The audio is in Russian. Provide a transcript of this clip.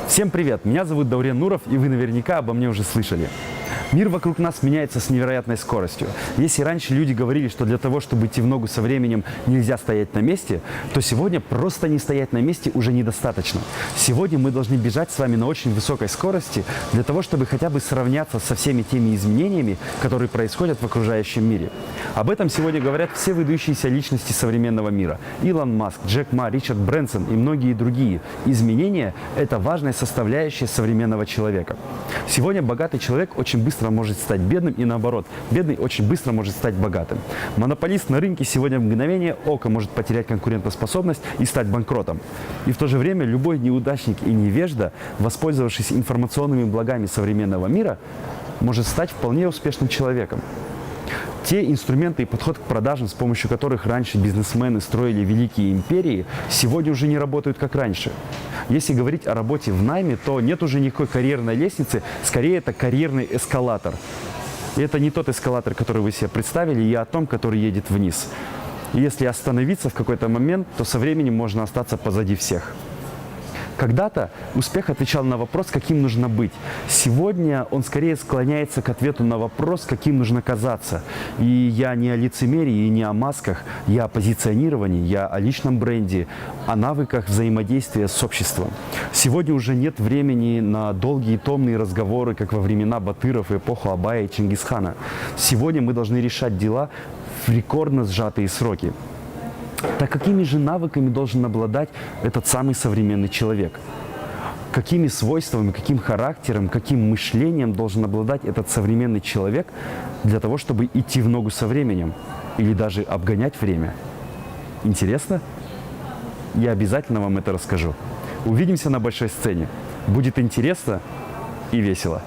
Всем привет! Меня зовут Даурен Нуров, и вы наверняка обо мне уже слышали. Мир вокруг нас меняется с невероятной скоростью. Если раньше люди говорили, что для того, чтобы идти в ногу со временем, нельзя стоять на месте, то сегодня просто не стоять на месте уже недостаточно. Сегодня мы должны бежать с вами на очень высокой скорости для того, чтобы хотя бы сравняться со всеми теми изменениями, которые происходят в окружающем мире. Об этом сегодня говорят все выдающиеся личности современного мира. Илон Маск, Джек Ма, Ричард Брэнсон и многие другие. Изменения – это важная составляющая современного человека. Сегодня богатый человек очень быстро может стать бедным и наоборот. Бедный очень быстро может стать богатым. Монополист на рынке сегодня в мгновение ока может потерять конкурентоспособность и стать банкротом. И в то же время любой неудачник и невежда, воспользовавшись информационными благами современного мира, может стать вполне успешным человеком. Те инструменты и подход к продажам, с помощью которых раньше бизнесмены строили великие империи, сегодня уже не работают как раньше. Если говорить о работе в найме, то нет уже никакой карьерной лестницы, скорее это карьерный эскалатор. И это не тот эскалатор, который вы себе представили, и о том, который едет вниз. И если остановиться в какой-то момент, то со временем можно остаться позади всех. Когда-то успех отвечал на вопрос, каким нужно быть. Сегодня он скорее склоняется к ответу на вопрос, каким нужно казаться. И я не о лицемерии и не о масках, я о позиционировании, я о личном бренде, о навыках взаимодействия с обществом. Сегодня уже нет времени на долгие томные разговоры, как во времена Батыров, эпоху Абая и Чингисхана. Сегодня мы должны решать дела в рекордно сжатые сроки. Так какими же навыками должен обладать этот самый современный человек? Какими свойствами, каким характером, каким мышлением должен обладать этот современный человек для того, чтобы идти в ногу со временем или даже обгонять время? Интересно? Я обязательно вам это расскажу. Увидимся на большой сцене. Будет интересно и весело.